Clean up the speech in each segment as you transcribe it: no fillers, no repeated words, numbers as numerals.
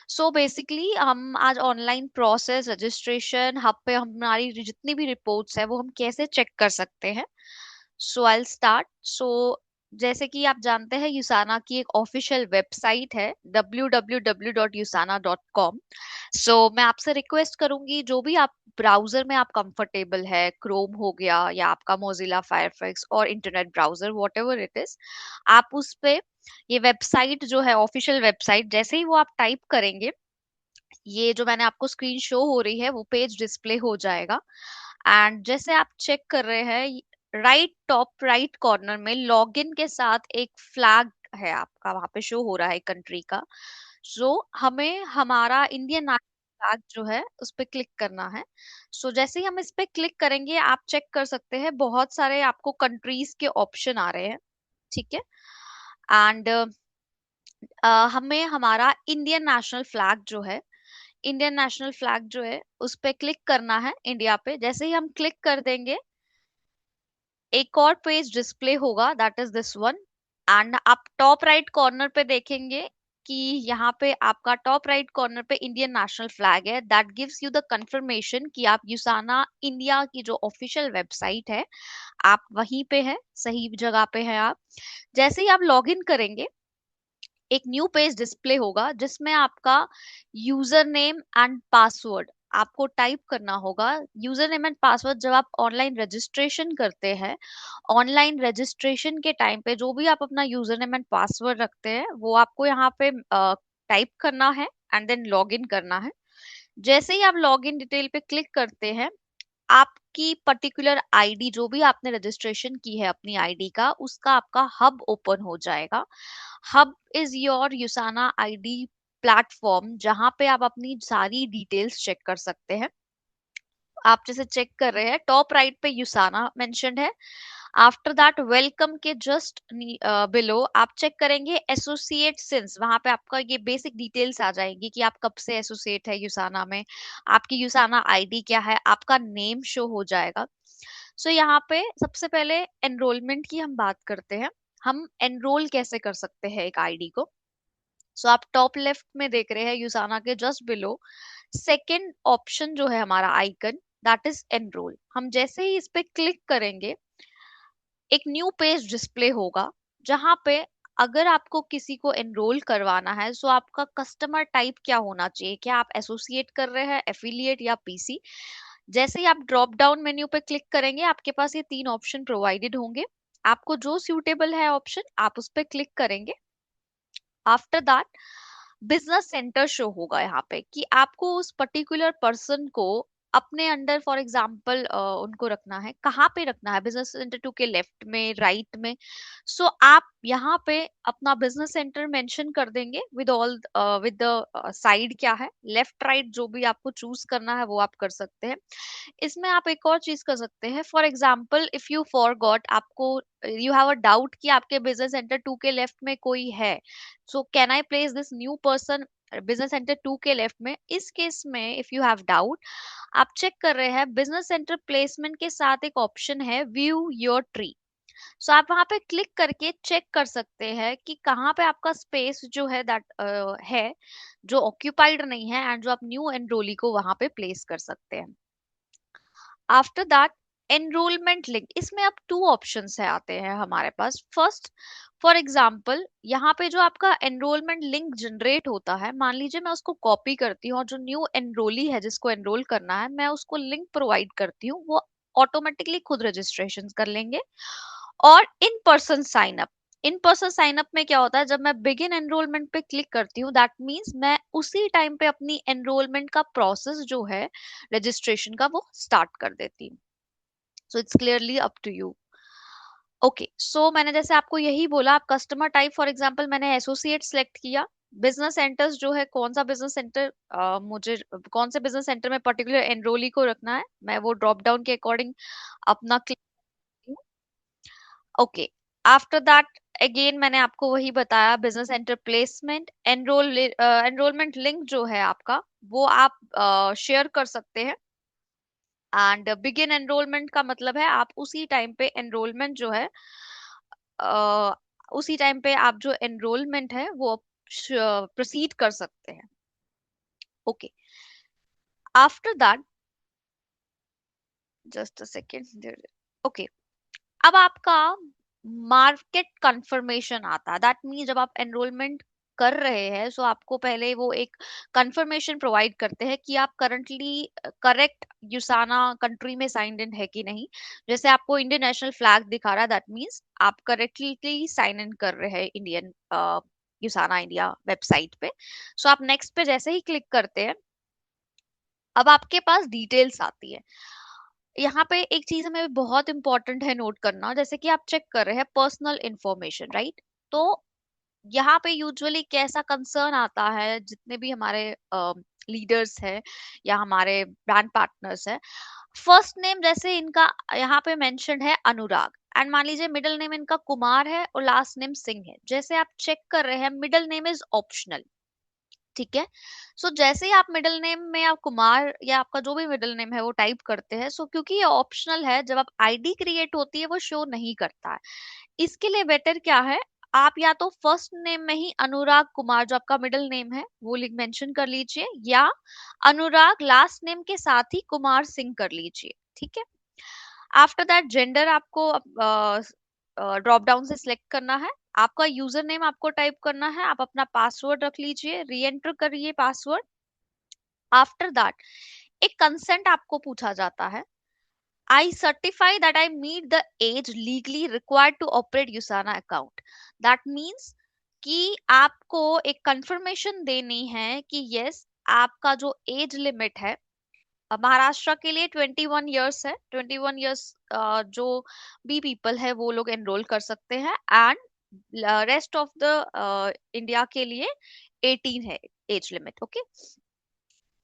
So basically हम आज online process registration hub पे हमारी जितनी भी रिपोर्ट्स है वो हम कैसे चेक कर सकते हैं। सो आई स्टार्ट। सो जैसे कि आप जानते हैं यूसाना की एक ऑफिशियल वेबसाइट है www.usana.com। सो मैं आपसे रिक्वेस्ट करूंगी जो भी आप ब्राउजर में आप कंफर्टेबल है, क्रोम हो गया या आपका मोजिला फायरफॉक्स और internet browser what ever it is, आप उस पे ये वेबसाइट जो है ऑफिशियल वेबसाइट जैसे ही वो आप टाइप करेंगे, ये जो मैंने आपको स्क्रीन शो हो रही है वो पेज डिस्प्ले हो जाएगा। एंड जैसे आप चेक कर रहे हैं राइट टॉप राइट कॉर्नर में लॉगिन के साथ एक फ्लैग है आपका, वहां पे शो हो रहा है कंट्री का। सो हमें हमारा इंडियन नेशनल फ्लैग जो है उस पे क्लिक करना है। सो जैसे ही हम इस पे क्लिक करेंगे आप चेक कर सकते हैं बहुत सारे आपको कंट्रीज के ऑप्शन आ रहे हैं। ठीक है। एंड हमें हमारा इंडियन नेशनल फ्लैग जो है, इंडियन नेशनल फ्लैग जो है उस पे क्लिक करना है इंडिया पे। जैसे ही हम क्लिक कर देंगे एक और पेज डिस्प्ले होगा, that is this one. And आप टॉप राइट कॉर्नर पे देखेंगे कि यहाँ पे आपका टॉप राइट कॉर्नर पे इंडियन नेशनल फ्लैग है। That gives you the confirmation कि आप यूसाना इंडिया की जो ऑफिशियल वेबसाइट है आप वहीं पे है, सही जगह पे है आप। जैसे ही आप लॉग इन करेंगे एक न्यू पेज डिस्प्ले होगा जिसमें आपका यूजर नेम एंड पासवर्ड आपको टाइप करना होगा। यूजर नेम एंड पासवर्ड जब आप ऑनलाइन रजिस्ट्रेशन करते हैं, ऑनलाइन रजिस्ट्रेशन के टाइम पे जो भी आप अपना यूजर नेम एंड पासवर्ड रखते हैं वो आपको यहाँ पे टाइप करना है एंड देन लॉग इन करना है। जैसे ही आप लॉग इन डिटेल पे क्लिक करते हैं आपकी पर्टिकुलर आईडी जो भी आपने रजिस्ट्रेशन की है अपनी आईडी का, उसका आपका हब ओपन हो जाएगा। Hub is your यूसाना ID platform जहां पे आप अपनी सारी डिटेल्स चेक कर सकते हैं। आप जैसे चेक कर रहे हैं टॉप राइट पे यूसाना मेंशन्ड है। आफ्टर दैट वेलकम के जस्ट बिलो आप चेक करेंगे एसोसिएट सिंस, वहां पे आपका ये बेसिक डिटेल्स आ जाएंगी कि आप कब से एसोसिएट है यूसाना में, आपकी यूसाना आईडी क्या है, आपका नेम शो हो जाएगा। सो यहाँ पे सबसे पहले एनरोलमेंट की हम बात करते हैं। हम एनरोल कैसे कर सकते हैं एक आईडी को। सो आप टॉप लेफ्ट में देख रहे हैं यूसाना के जस्ट बिलो सेकंड ऑप्शन जो है हमारा आइकन, दैट इज एनरोल। हम जैसे ही इस पे क्लिक करेंगे एक न्यू पेज डिस्प्ले होगा जहां पे अगर आपको किसी को एनरोल करवाना है सो आपका कस्टमर टाइप क्या होना चाहिए, क्या आप एसोसिएट कर रहे हैं, एफिलिएट या पीसी। जैसे ही आप ड्रॉप डाउन मेन्यू पे क्लिक करेंगे आपके पास ये तीन ऑप्शन प्रोवाइडेड होंगे। आपको जो सूटेबल है ऑप्शन आप उस पर क्लिक करेंगे। After that business centre show होगा यहाँ पे कि आपको उस पर्टिकुलर पर्सन को अपने अंडर फॉर एग्जांपल उनको रखना है, कहाँ पे रखना है, बिजनेस सेंटर टू के लेफ्ट में, राइट में। सो आप यहाँ पे अपना बिजनेस सेंटर मेंशन कर देंगे with all with the side क्या है, लेफ्ट राइट जो भी आपको चूज करना है वो आप कर सकते हैं। इसमें आप एक और चीज कर सकते हैं, for example if you forgot, आपको यू हैव अ डाउट कि आपके बिजनेस सेंटर टू के लेफ्ट में कोई है, so can I place this new person business centre two के लेफ्ट में। इस केस में इफ यू हैव डाउट आप चेक कर रहे हैं बिजनेस सेंटर प्लेसमेंट के साथ एक ऑप्शन है व्यू योर ट्री। सो आप वहां पे क्लिक करके चेक कर सकते हैं कि कहाँ पे आपका स्पेस जो है दैट है जो ऑक्यूपाइड नहीं है एंड जो आप न्यू एनरोली को वहां पे प्लेस कर सकते हैं। आफ्टर दैट एनरोलमेंट लिंक, इसमें अब टू ऑप्शन है आते हैं हमारे पास। फर्स्ट फॉर एग्जाम्पल यहाँ पे जो आपका एनरोलमेंट लिंक जनरेट होता है, मान लीजिए मैं उसको कॉपी करती हूँ और जो न्यू एनरोली है जिसको एनरोल करना है मैं उसको लिंक प्रोवाइड करती हूँ, वो ऑटोमेटिकली खुद रजिस्ट्रेशन कर लेंगे। और in person sign up, in person sign up में क्या होता है जब मैं बिगिन एनरोलमेंट पे क्लिक करती हूँ दैट मीन्स मैं उसी टाइम पे अपनी एनरोलमेंट का प्रोसेस जो है रजिस्ट्रेशन का वो स्टार्ट कर देती हूँ। So it's clearly up to you. Okay, so मैंने जैसे आपको यही बोला, आप कस्टमर टाइप फॉर एग्जांपल मैंने एसोसिएट सेलेक्ट किया। बिजनेस सेंटर्स जो है कौन सा बिजनेस सेंटर मुझे कौन से बिजनेस सेंटर में पर्टिकुलर एनरोली को रखना है मैं वो ड्रॉप डाउन के अकॉर्डिंग अपना click. Okay, after that again मैंने आपको वही बताया business centre placement enrolment link जो है आपका वो आप शेयर कर सकते हैं। एंड बिगिन एनरोलमेंट का मतलब है आप उसी टाइम पे एनरोलमेंट जो है उसी टाइम पे आप जो एनरोलमेंट है वो प्रोसीड कर सकते हैं। Okay, after that, just a second, okay, अब आपका मार्केट कंफर्मेशन आता है। दैट मीन जब आप एनरोलमेंट कर रहे हैं, सो आपको पहले वो एक कंफर्मेशन प्रोवाइड करते हैं कि आप करंटली करेक्ट यूसाना कंट्री में साइंड इन है कि नहीं। जैसे आपको इंडियन नेशनल फ्लैग दिखा रहा है, दैट मीन्स आप करेक्टली साइन इन कर रहे हैं इंडियन यूसाना इंडिया वेबसाइट पे। सो आप नेक्स्ट पे जैसे ही क्लिक करते हैं, अब आपके पास डिटेल्स आती है। यहाँ पे एक चीज हमें बहुत इंपॉर्टेंट है नोट करना, जैसे कि आप चेक कर रहे हैं पर्सनल इंफॉर्मेशन, राइट। तो यहाँ पे यूजुअली कैसा कंसर्न आता है, जितने भी हमारे लीडर्स हैं या हमारे ब्रांड पार्टनर्स हैं, फर्स्ट नेम जैसे इनका यहाँ पे मेंशन है अनुराग, एंड मान लीजिए मिडिल नेम इनका कुमार है और लास्ट नेम सिंह है। जैसे आप चेक कर रहे हैं, मिडिल नेम इज ऑप्शनल, ठीक है। सो जैसे ही आप मिडिल नेम में आप कुमार या आपका जो भी मिडिल नेम है वो टाइप करते हैं, सो क्योंकि ये ऑप्शनल है, जब आप आईडी क्रिएट होती है वो शो नहीं करता है। इसके लिए बेटर क्या है, आप या तो फर्स्ट नेम में ही अनुराग कुमार जो आपका मिडिल नेम है वो लिख मेंशन कर लीजिए, या अनुराग लास्ट नेम के साथ ही कुमार सिंह कर लीजिए, ठीक है। आफ्टर दैट जेंडर आपको ड्रॉप डाउन से सिलेक्ट करना है, आपका यूजर नेम आपको टाइप करना है, आप अपना पासवर्ड रख लीजिए, री एंटर करिए पासवर्ड। आफ्टर दैट एक कंसेंट आपको पूछा जाता है, I certify that I meet the age legally required to operate USANA account. That means कि आपको एक कंफर्मेशन देनी है कि यस, आपका जो एज लिमिट है, महाराष्ट्र के लिए 21 ईयर्स है। 21 ईयर्स जो भी पीपल है वो लोग एनरोल कर सकते हैं, and rest of the India के लिए 18 है age limit, okay.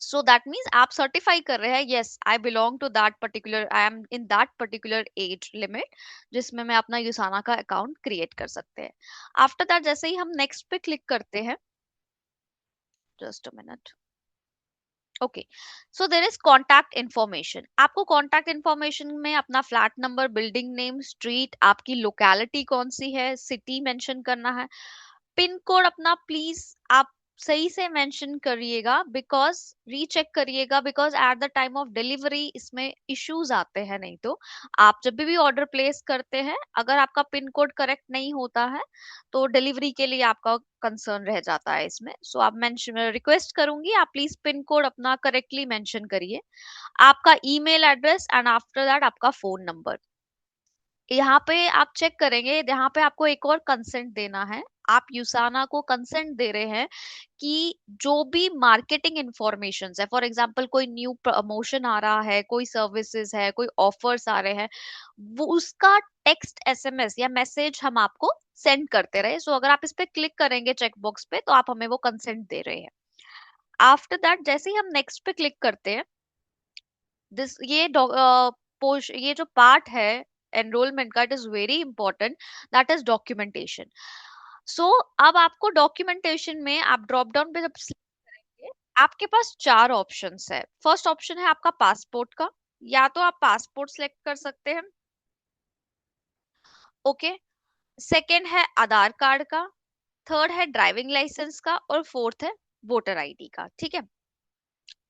So that means आप सर्टिफाई कर रहे हैं, yes I belong to that particular, I am in that particular age limit जिसमें मैं अपना यूसाना का अकाउंट क्रिएट कर सकते हैं। आफ्टर दैट जैसे ही हम नेक्स्ट पे क्लिक करते हैं, just a minute, okay, so there is contact information. आपको कॉन्टैक्ट इन्फॉर्मेशन में अपना flat number, building name, street, आपकी लोकेलिटी कौन सी है, सिटी मेंशन करना है। पिन कोड अपना प्लीज आप सही से मेंशन करिएगा, बिकॉज रीचेक करिएगा, because at the time of delivery इसमें इश्यूज आते हैं। नहीं तो आप जब भी ऑर्डर प्लेस करते हैं, अगर आपका पिन कोड करेक्ट नहीं होता है तो डिलीवरी के लिए आपका कंसर्न रह जाता है इसमें। सो आप मेंशन, रिक्वेस्ट करूंगी आप प्लीज पिन कोड अपना करेक्टली मेंशन करिए, आपका email address, and after that आपका फोन नंबर। यहाँ पे आप चेक करेंगे, यहाँ पे आपको एक और कंसेंट देना है। आप यूसाना को कंसेंट दे रहे हैं कि जो भी मार्केटिंग इंफॉर्मेशन है, फॉर एग्जांपल कोई न्यू प्रमोशन आ रहा है, कोई सर्विसेज है, कोई ऑफर्स आ रहे हैं, वो उसका टेक्स्ट एसएमएस या मैसेज हम आपको सेंड करते रहे। सो अगर आप इस पे क्लिक करेंगे चेक बॉक्स पे, तो आप हमें वो कंसेंट दे रहे हैं। आफ्टर दैट जैसे ही हम नेक्स्ट पे क्लिक करते हैं, दिस ये जो पार्ट है एनरोलमेंट का, it is very important, that is documentation. So अब आपको डॉक्यूमेंटेशन में आप ड्रॉप डाउन पे जब select करेंगे, आपके पास चार ऑप्शंस है। फर्स्ट ऑप्शन है आपका पासपोर्ट का, या तो आप पासपोर्ट सेलेक्ट कर सकते हैं, ओके। सेकंड है आधार कार्ड का, थर्ड है ड्राइविंग लाइसेंस का, और फोर्थ है वोटर आईडी का, ठीक है।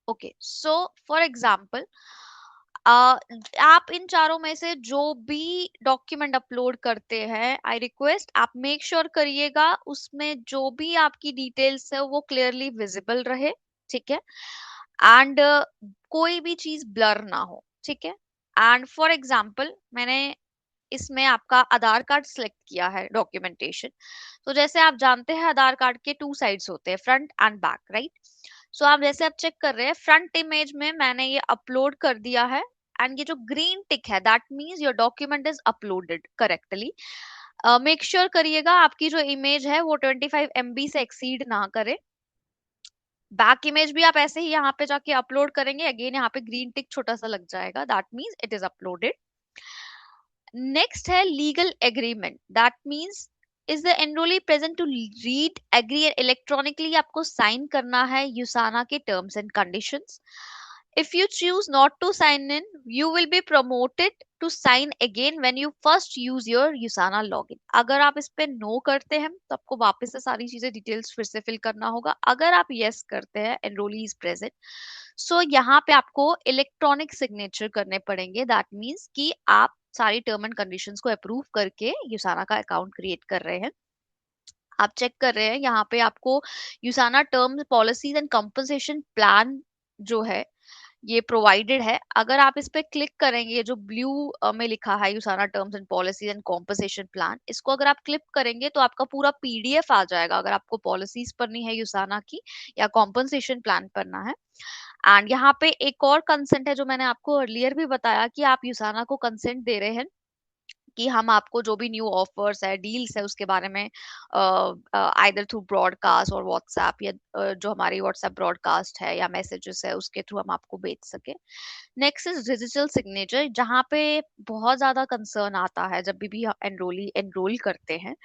ओके, सो फॉर एग्जाम्पल आप इन चारों में से जो भी डॉक्यूमेंट अपलोड करते हैं, आई रिक्वेस्ट आप मेक श्योर करिएगा उसमें जो भी आपकी डिटेल्स है वो क्लियरली विजिबल रहे, ठीक है। एंड कोई भी चीज ब्लर ना हो, ठीक है। एंड फॉर एग्जाम्पल मैंने इसमें आपका आधार कार्ड सिलेक्ट किया है डॉक्यूमेंटेशन। तो जैसे आप जानते हैं आधार कार्ड के टू साइड्स होते हैं, फ्रंट एंड बैक, राइट। सो आप जैसे आप चेक कर रहे हैं, फ्रंट इमेज में मैंने ये अपलोड कर दिया है, एंड ये जो ग्रीन टिक है that means your document is uploaded correctly. Make sure करिएगा आपकी जो इमेज है वो 25 MB से एक्सीड ना करे। बैक इमेज भी आप ऐसे ही यहाँ पे जाके अपलोड करेंगे, अगेन यहाँ पे ग्रीन टिक छोटा सा लग जाएगा, that means it is uploaded. Next है legal agreement, that means is the enrollee present to read, agree electronically आपको साइन करना है यूसाना के terms and conditions. If you choose not to sign in, you will be promoted to sign again when you first use your Usana login. अगर आप इस पे no करते हैं तो आपको वापस से सारी चीजें डिटेल्स फिर से फिल करना होगा. अगर आप यस करते हैं, एनरोली इज प्रेजेंट, सो यहाँ पे आपको इलेक्ट्रॉनिक सिग्नेचर करने पड़ेंगे. दैट मीन्स कि आप सारी टर्म एंड कंडीशंस को अप्रूव करके यूसाना का अकाउंट क्रिएट कर रहे हैं. आप चेक कर रहे हैं यहाँ पे आपको USANA terms policies and compensation plan जो है ये प्रोवाइडेड है. अगर आप इस पे क्लिक करेंगे, ये जो ब्लू में लिखा है USANA terms and policies and compensation plan, इसको अगर आप क्लिक करेंगे तो आपका पूरा पीडीएफ आ जाएगा. अगर आपको पॉलिसीज पढ़नी है यूसाना की या कॉम्पनसेशन प्लान पढ़ना है. एंड यहाँ पे एक और कंसेंट है जो मैंने आपको अर्लियर भी बताया कि आप यूसाना को कंसेंट दे रहे हैं कि हम आपको जो भी न्यू ऑफर्स है, डील्स है, उसके बारे में आइदर थ्रू ब्रॉडकास्ट और व्हाट्सएप या जो हमारी व्हाट्सएप ब्रॉडकास्ट है या मैसेजेस है उसके थ्रू हम आपको भेज सके. नेक्स्ट इज डिजिटल सिग्नेचर, जहाँ पे बहुत ज्यादा कंसर्न आता है जब भी हम एनरोल करते हैं.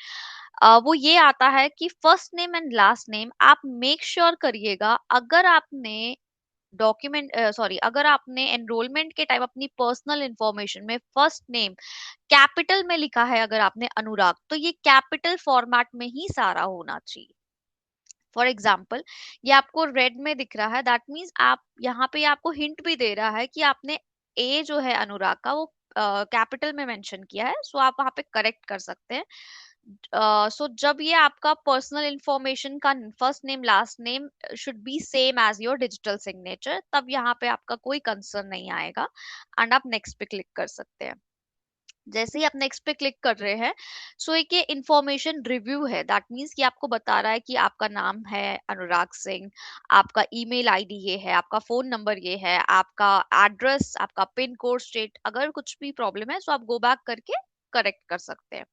वो ये आता है कि first name and last name आप मेक श्योर करिएगा. अगर आपने अगर आपने एनरोलमेंट के टाइम अपनी पर्सनल इंफॉर्मेशन में फर्स्ट नेम कैपिटल में लिखा है, अगर आपने अनुराग, तो ये कैपिटल फॉर्मेट में ही सारा होना चाहिए. फॉर एग्जाम्पल, ये आपको रेड में दिख रहा है, दैट मीन्स आप यहाँ पे आपको हिंट भी दे रहा है कि आपने ए जो है अनुराग का वो कैपिटल में मेंशन किया है. सो आप वहां पे करेक्ट कर सकते हैं. सो जब ये आपका पर्सनल इंफॉर्मेशन का first name last name should be same as your digital signature, तब यहाँ पे आपका कोई कंसर्न नहीं आएगा एंड आप नेक्स्ट पे क्लिक कर सकते हैं. जैसे ही आप नेक्स्ट पे क्लिक कर रहे हैं, सो एक ये इंफॉर्मेशन रिव्यू है. दैट मीन्स कि आपको बता रहा है कि आपका नाम है अनुराग सिंह, आपका ईमेल आईडी ये है, आपका फोन नंबर ये है, आपका एड्रेस, आपका पिन कोड, स्टेट. अगर कुछ भी प्रॉब्लम है सो आप गो बैक करके करेक्ट कर सकते हैं.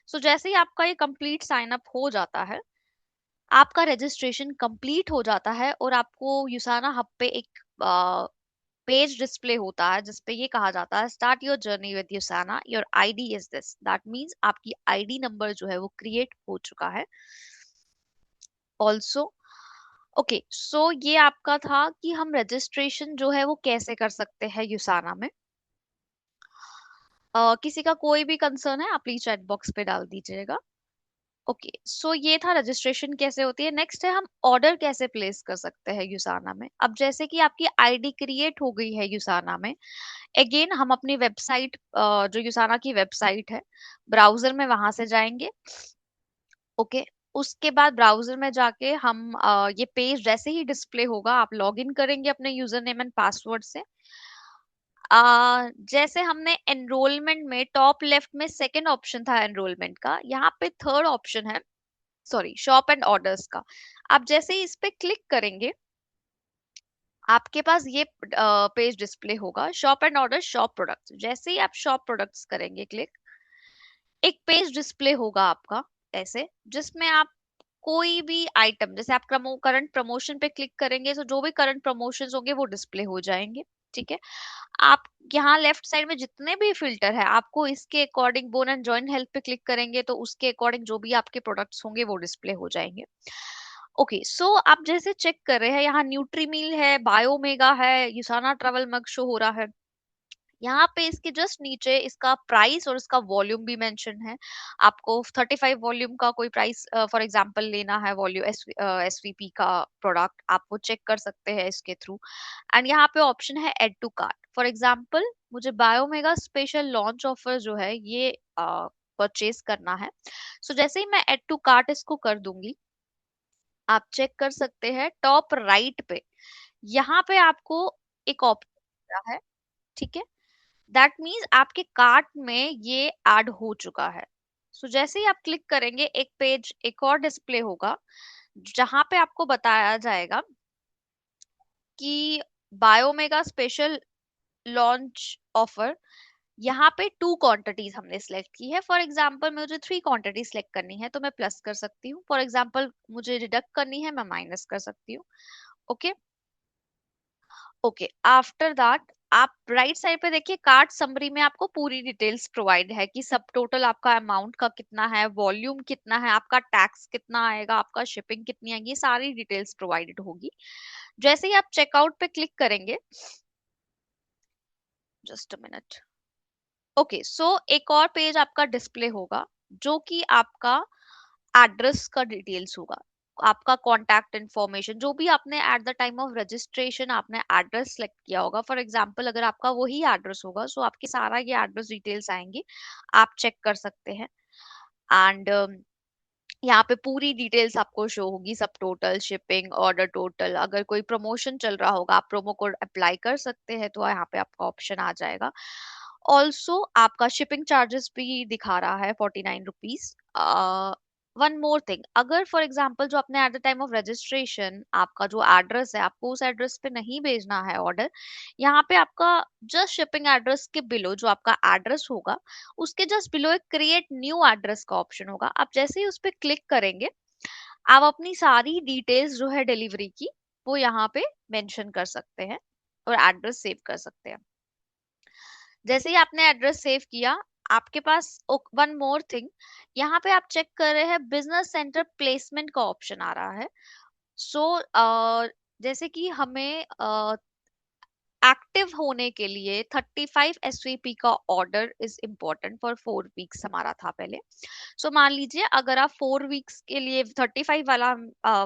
सो जैसे ही आपका ये कंप्लीट साइन अप हो जाता है, आपका रजिस्ट्रेशन कंप्लीट हो जाता है और आपको यूसाना हब पे एक पेज डिस्प्ले होता है जिसपे ये कहा जाता है start your journey with यूसाना, your ID is this. That means आपकी आईडी नंबर जो है वो क्रिएट हो चुका है ऑल्सो. ओके, सो ये आपका था कि हम रजिस्ट्रेशन जो है वो कैसे कर सकते हैं यूसाना में. किसी का कोई भी कंसर्न है आप प्लीज चैट बॉक्स पे डाल दीजिएगा. ओके, सो ये था रजिस्ट्रेशन कैसे होती है. नेक्स्ट है हम ऑर्डर कैसे प्लेस कर सकते हैं यूसाना में. अब जैसे कि आपकी आईडी क्रिएट हो गई है यूसाना में, अगेन हम अपनी वेबसाइट, जो यूसाना की वेबसाइट है, ब्राउजर में वहां से जाएंगे. ओके, उसके बाद ब्राउजर में जाके हम ये पेज जैसे ही डिस्प्ले होगा आप लॉग इन करेंगे अपने यूजर नेम एंड पासवर्ड से. जैसे हमने एनरोलमेंट में टॉप लेफ्ट में सेकंड ऑप्शन था एनरोलमेंट का, यहाँ पे थर्ड ऑप्शन है, सॉरी, शॉप एंड ऑर्डर्स का. आप जैसे ही इस पे क्लिक करेंगे आपके पास ये पेज डिस्प्ले होगा, shop and order shop products. जैसे ही आप शॉप प्रोडक्ट्स करेंगे क्लिक, एक पेज डिस्प्ले होगा आपका ऐसे, जिसमें आप कोई भी आइटम, जैसे आप करंट प्रमोशन पे क्लिक करेंगे तो जो भी करंट प्रमोशंस होंगे वो डिस्प्ले हो जाएंगे. ठीक है, आप यहाँ लेफ्ट साइड में जितने भी फिल्टर है आपको इसके according, bone and joint health पे क्लिक करेंगे तो उसके अकॉर्डिंग जो भी आपके प्रोडक्ट्स होंगे वो डिस्प्ले हो जाएंगे. ओके, सो आप जैसे चेक कर रहे हैं यहाँ न्यूट्रीमील है, बायोमेगा है, यूसाना ट्रैवल मग शो हो रहा है. यहाँ पे इसके जस्ट नीचे इसका प्राइस और इसका वॉल्यूम भी मेंशन है. आपको 35 वॉल्यूम का कोई प्राइस फॉर एग्जांपल लेना है, वॉल्यूम एसवीपी का प्रोडक्ट, आप वो चेक कर सकते हैं इसके थ्रू. एंड यहाँ पे ऑप्शन है add to cart. For example मुझे बायोमेगा स्पेशल लॉन्च ऑफर जो है ये परचेज करना है. सो जैसे ही मैं एड टू कार्ट इसको कर दूंगी, आप चेक कर सकते हैं टॉप राइट पे यहाँ पे आपको एक ऑप्शन है. ठीक है, दैट मीन्स आपके कार्ट में ये ऐड हो चुका है. सो जैसे ही आप क्लिक करेंगे एक पेज एक और डिस्प्ले होगा जहां पे आपको बताया जाएगा कि बायोमेगा स्पेशल लॉन्च ऑफर, यहाँ पे 2 क्वांटिटीज हमने सिलेक्ट की है. फॉर एग्जांपल मुझे 3 क्वांटिटी सिलेक्ट करनी है तो मैं प्लस कर सकती हूँ. फॉर एग्जांपल मुझे डिडक्ट करनी है, मैं माइनस कर सकती हूँ. ओके, ओके, आफ्टर दैट आप राइट साइड पे देखिए, कार्ट समरी में आपको पूरी डिटेल्स प्रोवाइड है कि सब टोटल आपका अमाउंट का कितना है, वॉल्यूम कितना है, आपका टैक्स कितना आएगा, आपका शिपिंग कितनी आएगी, सारी डिटेल्स प्रोवाइडेड होगी। जैसे ही आप चेकआउट पे क्लिक करेंगे, जस्ट अ मिनट, ओके, सो एक और पेज आपका डिस्प्ले होगा, जो कि आपका एड्रेस का डिटेल्स होगा, आपका कॉन्टैक्ट इन्फॉर्मेशन, जो भी आपने at the time of registration आपने एड्रेस सेलेक्ट किया होगा। फॉर एग्जांपल अगर आपका वही एड्रेस होगा, सो आपके सारा ये एड्रेस डिटेल्स आएंगी, आप चेक कर सकते हैं। एंड यहाँ पे पूरी डिटेल्स आपको शो होगी, सब टोटल, शिपिंग, ऑर्डर टोटल, अगर कोई प्रमोशन चल रहा होगा आप प्रोमो कोड अप्लाई कर सकते हैं, तो यहाँ पे आपका ऑप्शन आ जाएगा। ऑल्सो आपका शिपिंग चार्जेस भी दिखा रहा है 49 रुपीज। वन मोर थिंग, अगर फॉर एग्जाम्पल जो आपने at the time of registration आपका जो एड्रेस है, आपको उस एड्रेस पे नहीं भेजना है ऑर्डर, यहाँ पे आपका जस्ट शिपिंग एड्रेस के बिलो जो आपका एड्रेस होगा, उसके जस्ट बिलो एक क्रिएट न्यू एड्रेस का ऑप्शन होगा। आप जैसे ही उस पर क्लिक करेंगे, आप अपनी सारी डिटेल्स जो है डिलीवरी की, वो यहाँ पे मेंशन कर सकते हैं और एड्रेस सेव कर सकते हैं। जैसे ही आपने एड्रेस सेव किया, आपके पास वन मोर थिंग, यहाँ पे आप चेक कर रहे हैं बिजनेस सेंटर प्लेसमेंट का ऑप्शन आ रहा है। सो जैसे कि हमें एक्टिव होने के लिए 35 एसवीपी का order is important for 4 weeks, हमारा था पहले। सो मान लीजिए अगर आप 4 वीक्स के लिए 35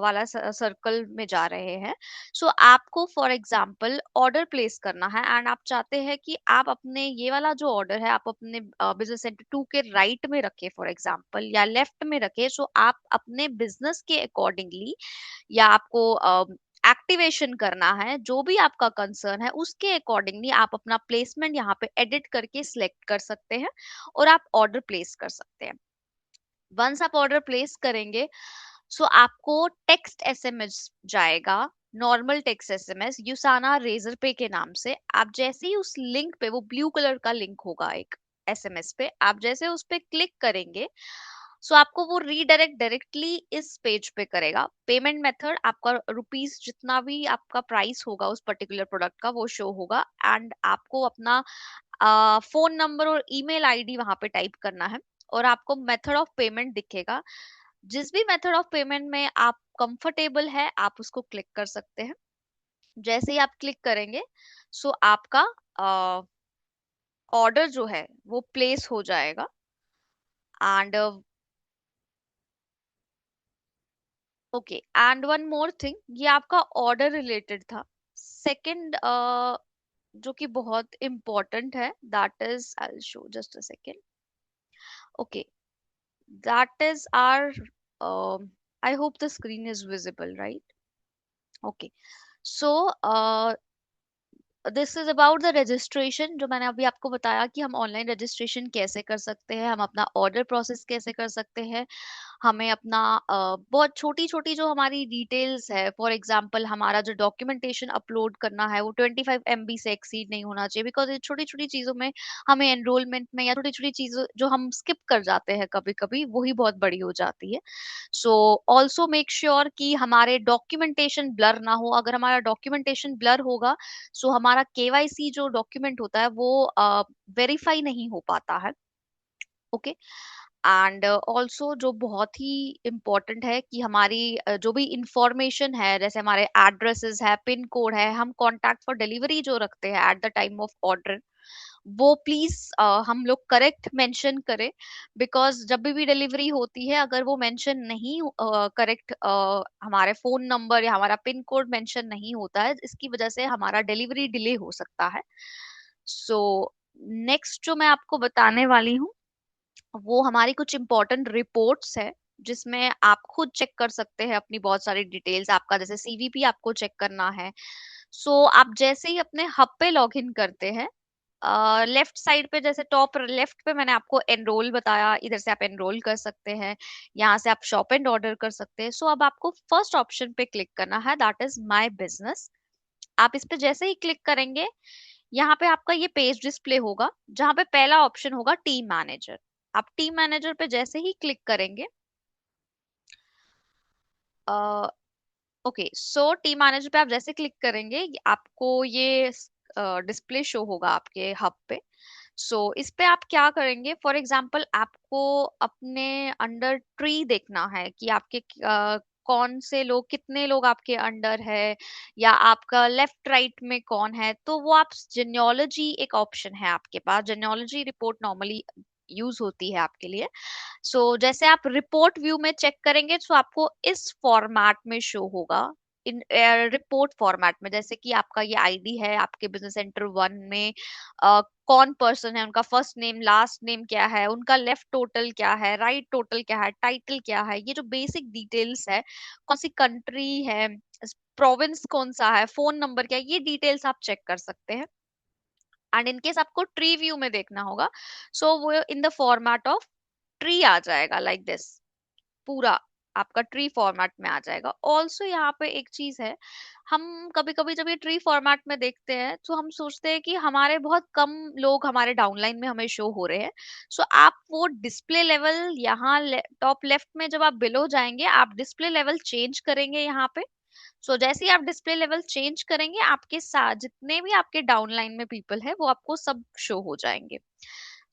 वाला सर्कल में जा रहे हैं, सो आपको फॉर एग्जांपल ऑर्डर प्लेस करना है, एंड आप चाहते हैं कि आप अपने ये वाला जो ऑर्डर है आप अपने बिजनेस सेंटर 2 के राइट में रखें फॉर एग्जांपल, या लेफ्ट में रखें। सो आप अपने बिजनेस के अकॉर्डिंगली, या आपको एक्टिवेशन करना है, जो भी आपका कंसर्न है उसके अकॉर्डिंगली आप अपना प्लेसमेंट यहाँ पे एडिट करके सिलेक्ट कर सकते हैं और आप ऑर्डर प्लेस कर सकते हैं। वंस आप ऑर्डर प्लेस करेंगे, सो आपको टेक्स्ट एसएमएस जाएगा, नॉर्मल टेक्स्ट एसएमएस यूसाना रेजर पे के नाम से। आप जैसे ही उस लिंक पे, वो ब्लू कलर का लिंक होगा एक एसएमएस पे, आप जैसे उस पे क्लिक करेंगे, सो आपको वो रीडायरेक्ट डायरेक्टली इस पेज पे करेगा। पेमेंट मेथड आपका रुपीस, जितना भी आपका प्राइस होगा उस पर्टिकुलर प्रोडक्ट का, वो शो होगा, एंड आपको अपना फोन नंबर और ईमेल आईडी वहां पे टाइप करना है, और आपको मेथड ऑफ पेमेंट दिखेगा। जिस भी मेथड ऑफ पेमेंट में आप कंफर्टेबल है, आप उसको क्लिक कर सकते हैं। जैसे ही आप क्लिक करेंगे, सो आपका ऑर्डर जो है वो प्लेस हो जाएगा। And okay, and one more thing, ये आपका ऑर्डर रिलेटेड था। सेकंड जो कि बहुत इम्पोर्टेंट है, that is, I show just a second, okay, that is are, I hope the screen is visible, right? Okay, so this is about the registration, जो मैंने अभी आपको बताया कि हम ऑनलाइन रजिस्ट्रेशन कैसे कर सकते हैं, हम अपना ऑर्डर प्रोसेस कैसे कर सकते हैं, हमें अपना बहुत छोटी छोटी जो हमारी डिटेल्स है, फॉर एग्जांपल हमारा जो डॉक्यूमेंटेशन अपलोड करना है वो 25 MB से एक्सीड नहीं होना चाहिए, बिकॉज ये छोटी छोटी चीजों में हमें एनरोलमेंट में, या छोटी छोटी चीजों जो हम स्किप कर जाते हैं कभी कभी, वही बहुत बड़ी हो जाती है। सो ऑल्सो मेक श्योर कि हमारे डॉक्यूमेंटेशन ब्लर ना हो। अगर हमारा डॉक्यूमेंटेशन ब्लर होगा, सो हमारा केवाईसी जो डॉक्यूमेंट होता है वो वेरीफाई नहीं हो पाता है। ओके, एंड ऑल्सो जो बहुत ही इम्पोर्टेंट है कि हमारी जो भी इंफॉर्मेशन है, जैसे हमारे एड्रेसेस है, पिन कोड है, हम कॉन्टैक्ट फॉर डिलीवरी जो रखते हैं eight the time of order, वो प्लीज हम लोग करेक्ट मेंशन करें। बिकॉज जब भी डिलीवरी होती है, अगर वो मेंशन नहीं करेक्ट, हमारे फोन नंबर या हमारा पिन कोड मेंशन नहीं होता है, इसकी वजह से हमारा डिलीवरी डिले हो सकता है। सो नेक्स्ट जो मैं आपको बताने वाली हूँ, वो हमारी कुछ इंपॉर्टेंट रिपोर्ट्स है, जिसमें आप खुद चेक कर सकते हैं अपनी बहुत सारी डिटेल्स। आपका जैसे सीवीपी आपको चेक करना है, सो आप जैसे ही अपने हब पे लॉग इन करते हैं, लेफ्ट साइड पे, जैसे टॉप लेफ्ट पे मैंने आपको एनरोल बताया, इधर से आप एनरोल कर सकते हैं, यहाँ से आप शॉप एंड ऑर्डर कर सकते हैं। सो अब आपको फर्स्ट ऑप्शन पे क्लिक करना है, दैट इज माई बिजनेस। आप इस पे जैसे ही क्लिक करेंगे, यहाँ पे आपका ये पेज डिस्प्ले होगा, जहाँ पे पहला ऑप्शन होगा टीम मैनेजर। आप टीम मैनेजर पे जैसे ही क्लिक करेंगे, ओके, सो टीम मैनेजर पे आप जैसे क्लिक करेंगे, आपको ये डिस्प्ले शो होगा आपके हब पे। सो इस पे आप क्या करेंगे, फॉर एग्जाम्पल आपको अपने अंडर ट्री देखना है कि आपके कौन से लोग, कितने लोग आपके अंडर है, या आपका लेफ्ट राइट में कौन है, तो वो आप जेन्योलॉजी एक ऑप्शन है आपके पास, जेन्योलॉजी रिपोर्ट नॉर्मली यूज होती है आपके लिए। जैसे आप रिपोर्ट व्यू में चेक करेंगे तो आपको इस फॉर्मेट में शो होगा, इन रिपोर्ट फॉर्मेट में, जैसे कि आपका ये आईडी है आपके बिजनेस सेंटर वन में, कौन पर्सन है, उनका फर्स्ट नेम लास्ट नेम क्या है, उनका लेफ्ट टोटल क्या है, राइट टोटल क्या है, टाइटल क्या है, ये जो बेसिक डिटेल्स है, कौन सी कंट्री है, प्रोविंस कौन सा है, फोन नंबर क्या है, ये डिटेल्स आप चेक कर सकते हैं। एंड इनकेस आपको ट्री व्यू में देखना होगा, वो in the format of tree आ जाएगा, लाइक दिस, पूरा आपका ट्री फॉर्मेट में आ जाएगा। ऑल्सो यहाँ पे एक चीज है, हम कभी कभी जब ये ट्री फॉर्मेट में देखते हैं तो हम सोचते हैं कि हमारे बहुत कम लोग हमारे डाउनलाइन में हमें शो हो रहे हैं। आप वो डिस्प्ले लेवल यहाँ टॉप लेफ्ट में जब आप बिलो जाएंगे, आप डिस्प्ले लेवल चेंज करेंगे यहाँ पे। जैसे ही आप डिस्प्ले लेवल चेंज करेंगे, आपके साथ जितने भी आपके डाउनलाइन में पीपल है वो आपको सब शो हो जाएंगे।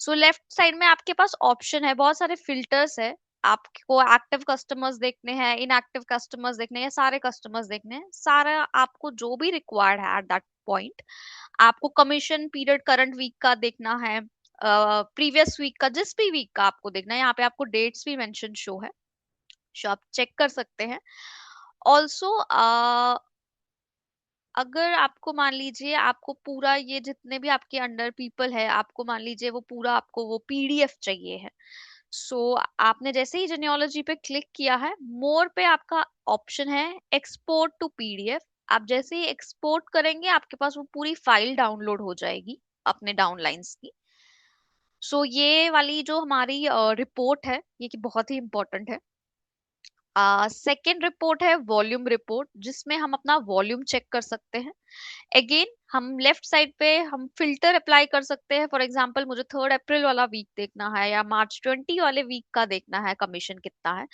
लेफ्ट साइड में आपके पास ऑप्शन है, बहुत सारे फिल्टर्स है, आपको एक्टिव कस्टमर्स देखने हैं, इनएक्टिव कस्टमर्स देखने हैं, सारे कस्टमर्स देखने हैं, सारा आपको जो भी रिक्वायर्ड है एट दैट पॉइंट। आपको कमीशन पीरियड करंट वीक का देखना है, प्रीवियस वीक का, जिस भी वीक का आपको देखना है, यहाँ पे आपको डेट्स भी मेंशन शो है, आप चेक कर सकते हैं। ऑल्सो अगर आपको मान लीजिए आपको पूरा ये जितने भी आपके अंडर पीपल है, आपको मान लीजिए वो पूरा आपको वो पीडीएफ चाहिए है, आपने जैसे ही जेनियोलॉजी पे क्लिक किया है, मोर पे आपका ऑप्शन है एक्सपोर्ट टू पीडीएफ। आप जैसे ही एक्सपोर्ट करेंगे, आपके पास वो पूरी फाइल डाउनलोड हो जाएगी अपने डाउनलाइंस की। ये वाली जो हमारी रिपोर्ट है, ये की बहुत ही इंपॉर्टेंट है। सेकेंड रिपोर्ट है वॉल्यूम रिपोर्ट, जिसमें हम अपना वॉल्यूम चेक कर सकते हैं। अगेन हम लेफ्ट साइड पे हम फिल्टर अप्लाई कर सकते हैं, फॉर एग्जांपल मुझे 3 अप्रैल वाला वीक देखना है या मार्च 20 वाले वीक का देखना है, कमीशन कितना है।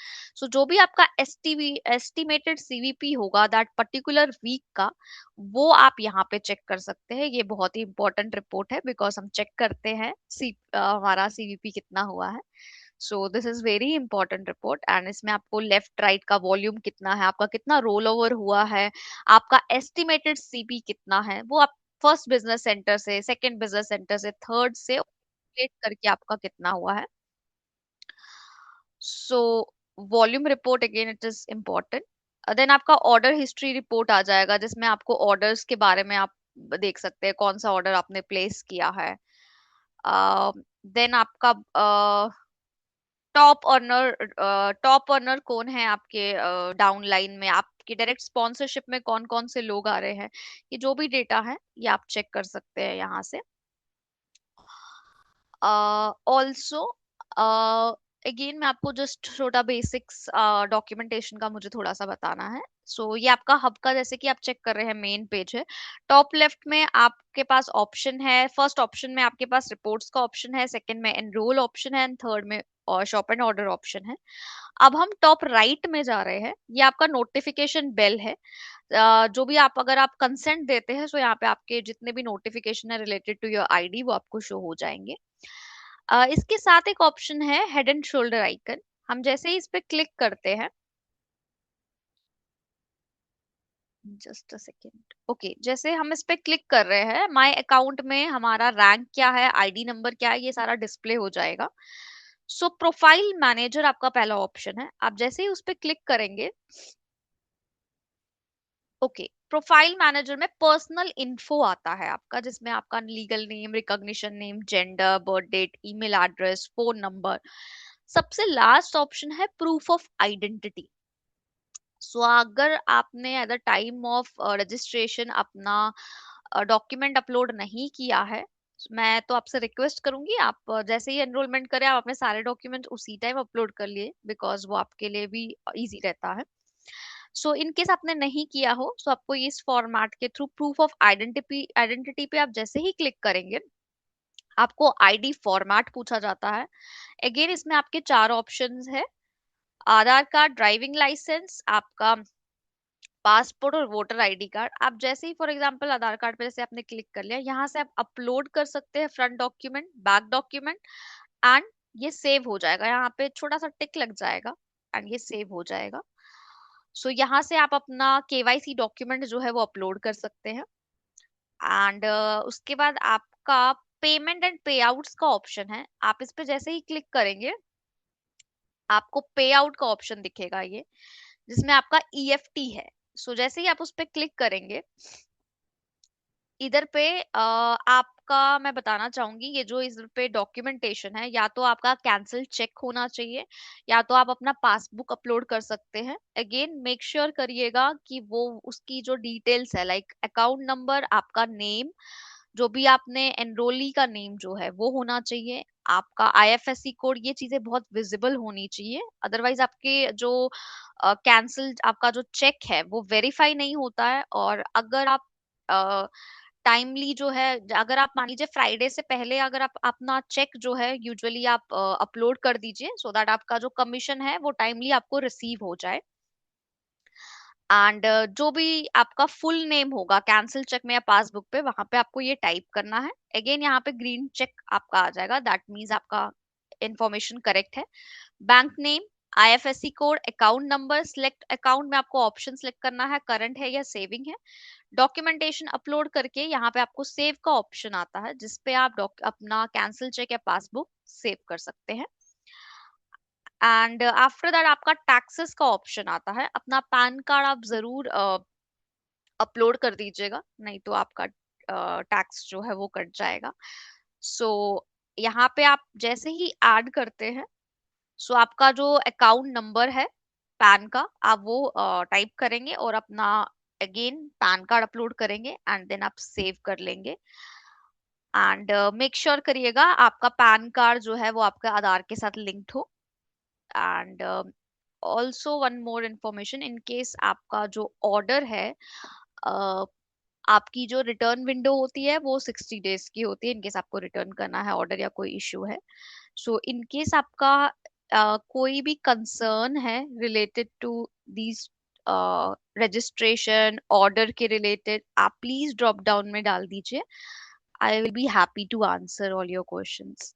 जो भी आपका एस्टिमेटेड सीवीपी होगा दैट पर्टिकुलर वीक का, वो आप यहाँ पे चेक कर सकते हैं। ये बहुत ही इंपॉर्टेंट रिपोर्ट है, बिकॉज हम चेक करते हैं हमारा सीवीपी कितना हुआ है। This is very important report, and इसमें आपको लेफ्ट राइट का वॉल्यूम कितना है, आपका कितना रोल ओवर हुआ है, आपका एस्टिमेटेड सीपी कितना है, वो आप फर्स्ट बिजनेस सेंटर से, सेकंड बिजनेस सेंटर से, थर्ड से कैलकुलेट करके आपका कितना हुआ है। So volume report again it is important. Then आपका ऑर्डर हिस्ट्री रिपोर्ट आ जाएगा, जिसमें आपको ऑर्डर्स के बारे में आप देख सकते हैं, कौन सा ऑर्डर आपने प्लेस किया है। देन आपका टॉप अर्नर कौन है आपके डाउन लाइन में, आपके डायरेक्ट स्पॉन्सरशिप में कौन कौन से लोग आ रहे हैं, ये जो भी डेटा है ये आप चेक कर सकते हैं यहाँ से। ऑल्सो अगेन मैं आपको जस्ट छोटा बेसिक्स डॉक्यूमेंटेशन का मुझे थोड़ा सा बताना है। ये आपका हब का, जैसे कि आप चेक कर रहे हैं, मेन पेज है। टॉप लेफ्ट में आपके पास ऑप्शन है, फर्स्ट ऑप्शन में आपके पास रिपोर्ट्स का ऑप्शन है, सेकंड में एनरोल ऑप्शन है, एंड थर्ड में और शॉप एंड ऑर्डर ऑप्शन है। अब हम टॉप राइट में जा रहे हैं, ये आपका नोटिफिकेशन बेल है। जो भी आप, अगर आप कंसेंट देते हैं, यहाँ पे आपके जितने भी नोटिफिकेशन है रिलेटेड टू योर आईडी, वो आपको शो हो जाएंगे। इसके साथ एक ऑप्शन है हेड एंड शोल्डर आइकन, हम जैसे ही इस पे क्लिक करते हैं, जस्ट अ सेकेंड, ओके, जैसे हम इस पे क्लिक कर रहे हैं, माय अकाउंट में हमारा रैंक क्या है, आईडी नंबर क्या है, ये सारा डिस्प्ले हो जाएगा। प्रोफाइल मैनेजर आपका पहला ऑप्शन है, आप जैसे ही उस पे क्लिक करेंगे, ओके, प्रोफाइल मैनेजर में पर्सनल इन्फो आता है आपका, जिसमें आपका legal name, recognition name, gender, birth date, email address, phone number. सबसे लास्ट ऑप्शन है प्रूफ ऑफ आइडेंटिटी। अगर आपने at the time of registration अपना डॉक्यूमेंट अपलोड नहीं किया है, मैं तो आपसे रिक्वेस्ट करूंगी, आप जैसे ही एनरोलमेंट करें, आप अपने सारे डॉक्यूमेंट उसी टाइम अपलोड कर लिए, बिकॉज वो आपके लिए भी इजी रहता है। इन केस आपने नहीं किया हो, आपको इस फॉर्मेट के थ्रू प्रूफ ऑफ आइडेंटिटी पे आप जैसे ही क्लिक करेंगे, आपको आईडी फॉर्मेट पूछा जाता है। अगेन इसमें आपके 4 ऑप्शंस है, आधार कार्ड, ड्राइविंग लाइसेंस, आपका पासपोर्ट और वोटर आईडी कार्ड, आप जैसे ही फॉर एग्जांपल आधार कार्ड पे जैसे आपने क्लिक कर लिया, यहाँ से आप अपलोड कर सकते हैं front document, back document, and ये सेव हो जाएगा, यहाँ पे छोटा सा टिक लग जाएगा एंड ये सेव हो जाएगा। सो यहाँ से आप अपना केवाईसी डॉक्यूमेंट जो है वो अपलोड कर सकते हैं। एंड उसके बाद आपका पेमेंट एंड पे आउट्स का ऑप्शन है, आप इस पे जैसे ही क्लिक करेंगे आपको पे आउट का ऑप्शन दिखेगा ये, जिसमें आपका ईएफटी है। सो जैसे ही आप उस पे क्लिक करेंगे, इधर पे आपका मैं बताना चाहूंगी, ये जो इधर पे डॉक्यूमेंटेशन है, या तो आपका कैंसिल चेक होना चाहिए, या तो आप अपना पासबुक अपलोड कर सकते हैं। अगेन मेक श्योर करिएगा कि वो उसकी जो डिटेल्स है, लाइक अकाउंट नंबर, आपका नेम, जो भी आपने एनरोली का नेम जो है वो होना चाहिए, आपका आईएफएससी कोड, ये चीजें बहुत विजिबल होनी चाहिए। अदरवाइज आपके जो कैंसिल आपका जो चेक है वो वेरीफाई नहीं होता है। और अगर आप टाइमली जो है, अगर आप मान लीजिए फ्राइडे से पहले अगर आप अपना चेक जो है यूजुअली आप अपलोड कर दीजिए, सो दैट आपका जो कमीशन है वो टाइमली आपको रिसीव हो जाए। एंड जो भी आपका फुल नेम होगा कैंसिल चेक में या पासबुक पे, वहां पे आपको ये टाइप करना है। अगेन यहाँ पे ग्रीन चेक आपका आ जाएगा, दैट मीन्स आपका इंफॉर्मेशन करेक्ट है। Bank name, IFSC code, account number, select account में आपको ऑप्शन सिलेक्ट करना है, करंट है या सेविंग है। डॉक्यूमेंटेशन अपलोड करके यहाँ पे आपको सेव का ऑप्शन आता है, जिसपे आप अपना कैंसिल चेक या पासबुक सेव कर सकते हैं। एंड आफ्टर दैट आपका टैक्सेस का ऑप्शन आता है, अपना पैन कार्ड आप जरूर अपलोड कर दीजिएगा, नहीं तो आपका टैक्स जो है वो कट जाएगा। सो यहाँ पे आप जैसे ही ऐड करते हैं, सो आपका जो अकाउंट नंबर है पैन का, आप वो टाइप करेंगे और अपना अगेन पैन कार्ड अपलोड करेंगे एंड देन आप सेव कर लेंगे। एंड मेक श्योर करिएगा आपका पैन कार्ड जो है वो आपका आधार के साथ लिंक्ड हो। And also one more information, in case आपका जो ऑर्डर है, आपकी जो रिटर्न विंडो होती है वो 60 डेज की होती है, इनकेस आपको रिटर्न करना है ऑर्डर या कोई इश्यू है। सो इनकेस आपका कोई भी कंसर्न है related to these registration order के रिलेटेड, आप प्लीज ड्रॉप डाउन में डाल दीजिए। I will be happy to answer all your questions.